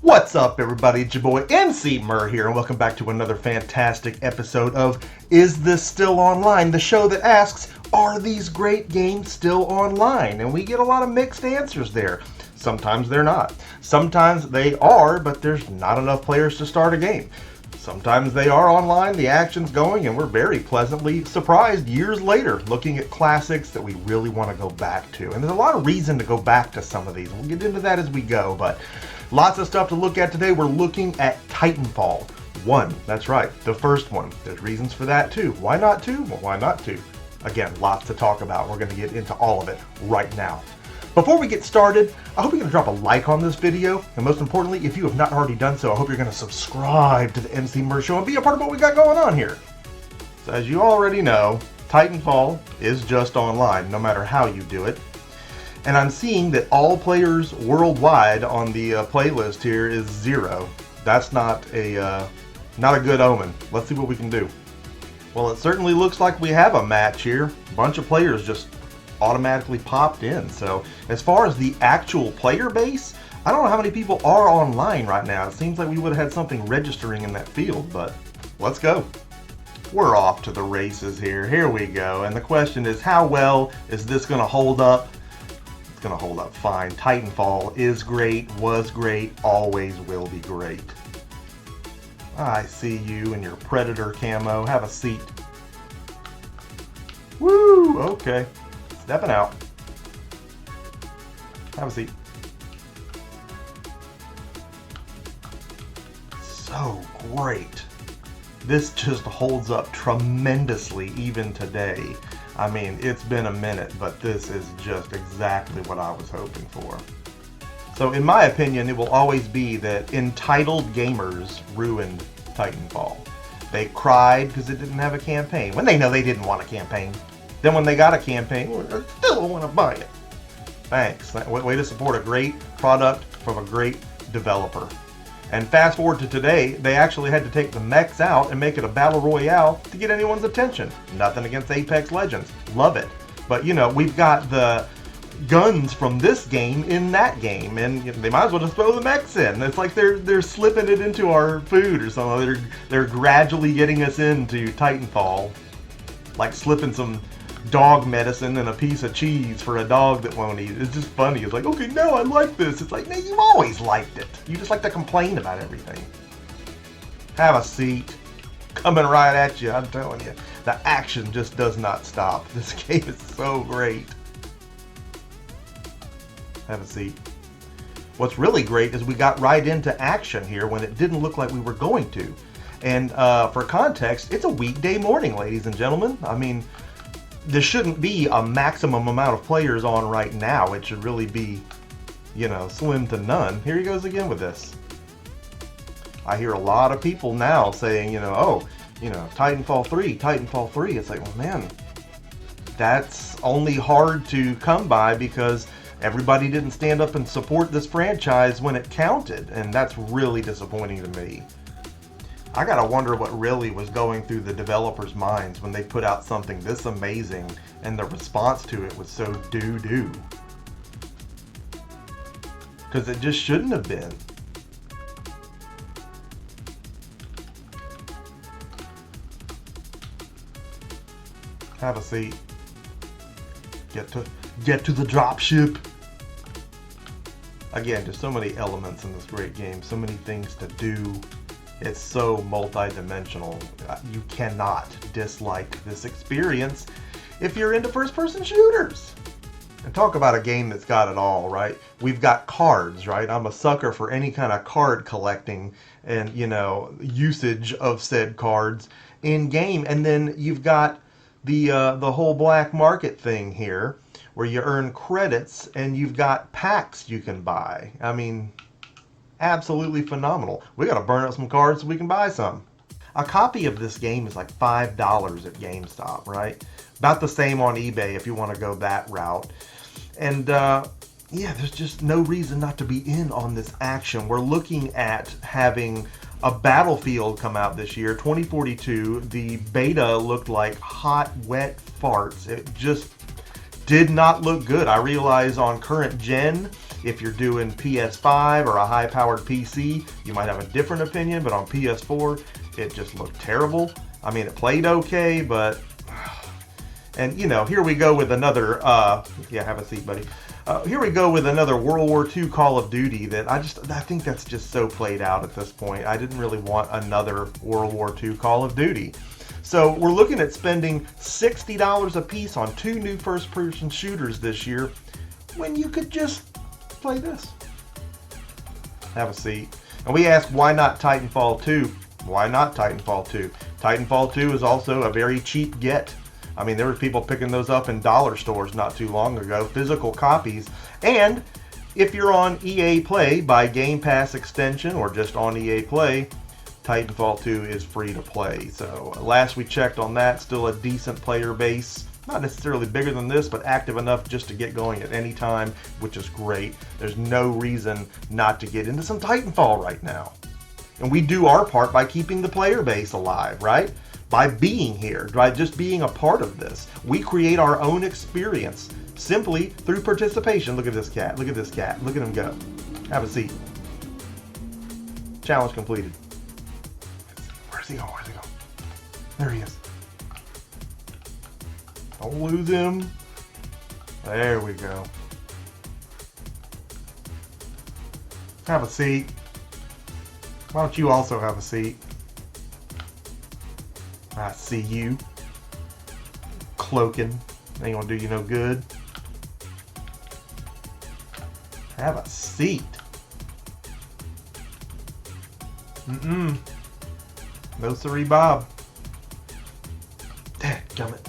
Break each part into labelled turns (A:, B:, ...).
A: What's up, everybody? It's your boy Emceemur here, and welcome back to another fantastic episode of Is This Still Online? The show that asks, are these great games still online? And we get a lot of mixed answers there. Sometimes they're not. Sometimes they are, but there's not enough players to start a game. Sometimes they are online, the action's going, and we're very pleasantly surprised years later looking at classics that we really want to go back to. And there's a lot of reason to go back to some of these. We'll get into that as we go, but lots of stuff to look at today. We're looking at Titanfall 1. That's right, the first one. There's reasons for that too. Why not 2? Well, why not 2? Again, lots to talk about. We're going to get into all of it right now. Before we get started, I hope you're going to drop a like on this video. And most importantly, if you have not already done so, I hope you're going to subscribe to the Emceemur Show and be a part of what we got going on here. So as you already know, Titanfall is just online, no matter how you do it. And I'm seeing that all players worldwide on the playlist here is 0. That's not a good omen. Let's see what we can do. Well, it certainly looks like we have a match here. A bunch of players just automatically popped in. So as far as the actual player base, I don't know how many people are online right now. It seems like we would have had something registering in that field, but let's go. We're off to the races here. Here we go. And the question is, how well is this going to hold up? It's going to hold up fine. Titanfall is great, was great, always will be great. I see you in your Predator camo. Have a seat. Woo! Okay. Stepping out. Have a seat. So great. This just holds up tremendously even today. I mean, it's been a minute, but this is just exactly what I was hoping for. So in my opinion, it will always be that entitled gamers ruined Titanfall. They cried because it didn't have a campaign, when they know they didn't want a campaign. Then when they got a campaign, I still want to buy it. Thanks. Way to support a great product from a great developer. And fast forward to today, they actually had to take the mechs out and make it a battle royale to get anyone's attention. Nothing against Apex Legends. Love it. But you know, we've got the guns from this game in that game, and they might as well just throw the mechs in. It's like they're slipping it into our food or something. They're gradually getting us into Titanfall, like slipping some dog medicine and a piece of cheese for a dog that won't eat. It's just funny. It's like, okay, no, I like this. It's like, no, you've always liked it. You just like to complain about everything. Have a seat. Coming right at you, I'm telling you. The action just does not stop. This game is so great. Have a seat. What's really great is we got right into action here when it didn't look like we were going to. And for context, it's a weekday morning, ladies and gentlemen. I mean, there shouldn't be a maximum amount of players on right now. It should really be, you know, slim to none. Here he goes again with this. I hear a lot of people now saying, you know, oh, you know, Titanfall 3, Titanfall 3. It's like, well, man, that's only hard to come by because everybody didn't stand up and support this franchise when it counted. And that's really disappointing to me. I gotta wonder what really was going through the developers' minds when they put out something this amazing and the response to it was so doo-doo. Because it just shouldn't have been. Have a seat. Get to the dropship. Again, there's so many elements in this great game, so many things to do. It's so multi-dimensional. You cannot dislike this experience if you're into first-person shooters. And talk about a game that's got it all, right? We've got cards, right? I'm a sucker for any kind of card collecting and, you know, usage of said cards in game. And then you've got the whole black market thing here where you earn credits and you've got packs you can buy. I mean, absolutely phenomenal. We gotta burn up some cards so we can buy some. A copy of this game is like $5 at GameStop, right? About the same on eBay if you want to go that route. And yeah, there's just no reason not to be in on this action. We're looking at having a Battlefield come out this year, 2042. The beta looked like hot, wet farts. It just did not look good. I realize on current gen, If you're doing PS5 or a high-powered PC, you might have a different opinion, but on PS4, it just looked terrible. I mean, it played okay, but... And, you know, here we go with another... yeah, have a seat, buddy. Here we go with another World War II Call of Duty that I think that's just so played out at this point. I didn't really want another World War II Call of Duty. So we're looking at spending $60 a piece on 2 new first-person shooters this year when you could just play this. Have a seat. And we ask, why not Titanfall 2? Why not Titanfall 2? Titanfall 2 is also a very cheap get. I mean, there were people picking those up in dollar stores not too long ago, physical copies. And if you're on EA Play by Game Pass extension or just on EA Play, Titanfall 2 is free to play. So last we checked on that, still a decent player base. Not necessarily bigger than this, but active enough just to get going at any time, which is great. There's no reason not to get into some Titanfall right now. And we do our part by keeping the player base alive, right? By being here, by just being a part of this. We create our own experience simply through participation. Look at this cat. Look at this cat. Look at him go. Have a seat. Challenge completed. Where's he going? Where's he going? There he is. Don't lose him. There we go. Have a seat. Why don't you also have a seat? I see you. Cloaking. Ain't gonna do you no good. Have a seat. No siree, Bob. Dadgummit.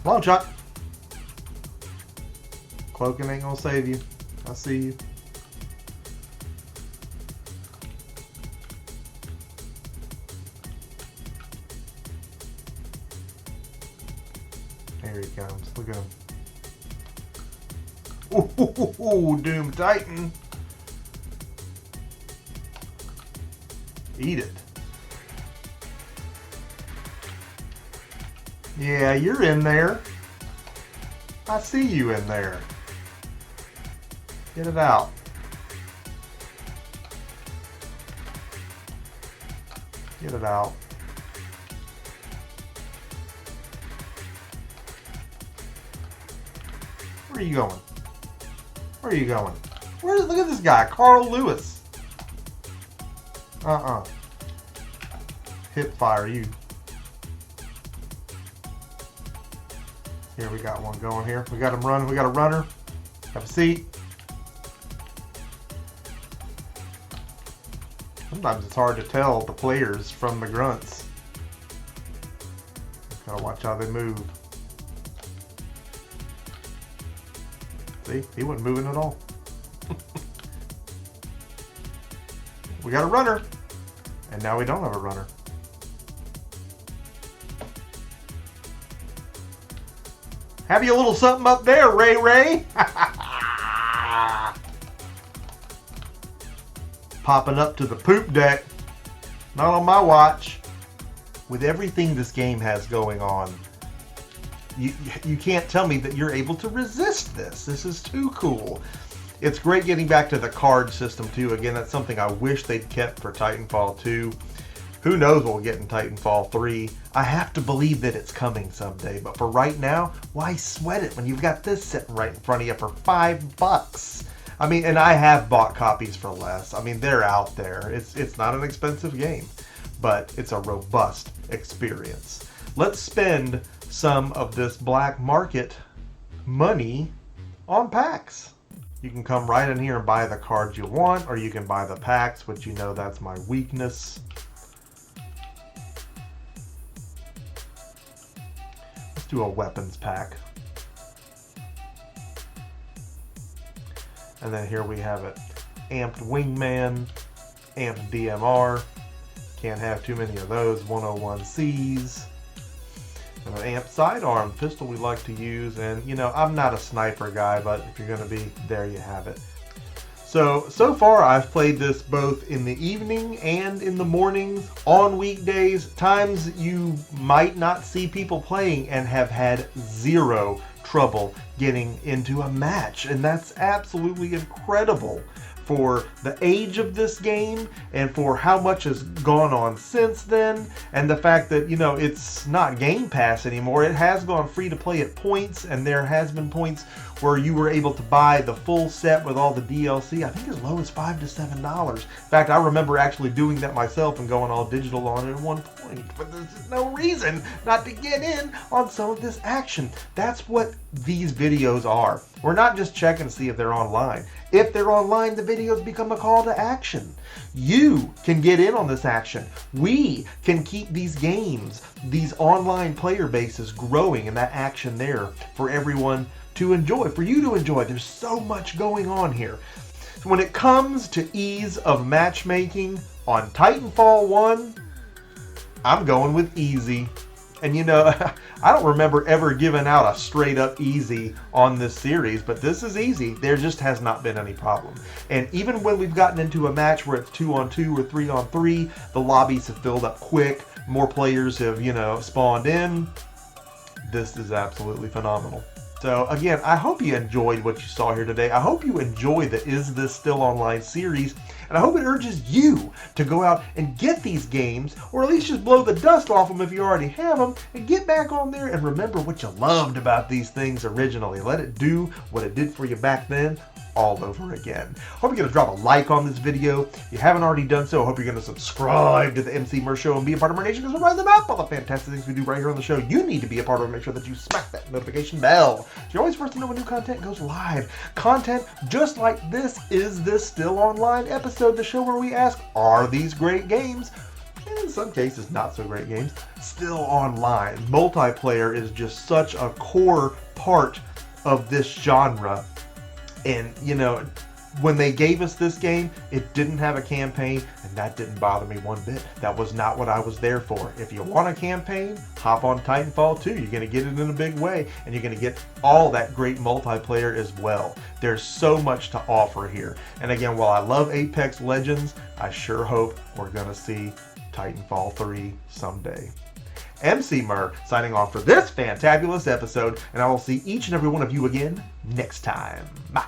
A: Come on, Chuck. Cloaking ain't gonna save you. I see you. Here he comes. Look at him. Ooh, Doom Titan. Eat it. Yeah, you're in there. I see you in there. Get it out. Get it out. Where are you going? Where are you going? Look at this guy, Carl Lewis. Hip fire you. Here we got one going here. We got him running. We got a runner. Have a seat. Sometimes it's hard to tell the players from the grunts. Gotta watch how they move. See, he wasn't moving at all. We got a runner, and now we don't have a runner. Have you a little something up there, Ray Ray? Popping up to the poop deck. Not on my watch. With everything this game has going on, you can't tell me that you're able to resist this. This is too cool. It's great getting back to the card system too. Again, that's something I wish they'd kept for Titanfall 2. Who knows what we'll get in Titanfall 3. I have to believe that it's coming someday. But for right now, why sweat it when you've got this sitting right in front of you for $5? I mean, and I have bought copies for less. I mean, they're out there. It's not an expensive game, but it's a robust experience. Let's spend some of this black market money on packs. You can come right in here and buy the cards you want, or you can buy the packs, which you know that's my weakness. Let's do a weapons pack. And then here we have it. Amped Wingman, Amped DMR. Can't have too many of those 101Cs. And an Amped Sidearm pistol we like to use. And, you know, I'm not a sniper guy, but if you're going to be, there you have it. So far I've played this both in the evening and in the mornings, on weekdays, times you might not see people playing, and have had zero trouble getting into a match, and that's absolutely incredible for the age of this game and for how much has gone on since then, and the fact that, you know, it's not Game Pass anymore. It has gone free to play at points, and there has been points where you were able to buy the full set with all the DLC, I think as low as $5 to $7. In fact, I remember actually doing that myself and going all digital on it at one point, but there's just no reason not to get in on some of this action. That's what these videos are. We're not just checking to see if they're online. If they're online, the videos become a call to action. You can get in on this action. We can keep these games, these online player bases growing, and that action there for everyone to enjoy, for you to enjoy. There's so much going on here. When it comes to ease of matchmaking on Titanfall 1, I'm going with easy. And you know, I don't remember ever giving out a straight up easy on this series, but this is easy. There just has not been any problem. And even when we've gotten into a match where it's 2-on-2 or 3-on-3, the lobbies have filled up quick. More players have, you know, spawned in. This is absolutely phenomenal. So again, I hope you enjoyed what you saw here today. I hope you enjoy the Is This Still Online series. And I hope it urges you to go out and get these games, or at least just blow the dust off them if you already have them, and get back on there and remember what you loved about these things originally. Let it do what it did for you back then all over again. Hope you're going to drop a like on this video. If you haven't already done so, I hope you're going to subscribe to the Emceemur Show and be a part of our nation, because we're rising up all the fantastic things we do right here on the show. You need to be a part of it. Make sure that you smack that notification bell, so you're always first to know when new content goes live. Content just like this Is This Still Online episode, the show where we ask, are these great games, and in some cases not so great games, still online? Multiplayer is just such a core part of this genre. And, you know, when they gave us this game, it didn't have a campaign, and that didn't bother me one bit. That was not what I was there for. If you want a campaign, hop on Titanfall 2. You're going to get it in a big way, and you're going to get all that great multiplayer as well. There's so much to offer here. And again, while I love Apex Legends, I sure hope we're going to see Titanfall 3 someday. Emceemur signing off for this fantabulous episode, and I will see each and every one of you again next time. Bye.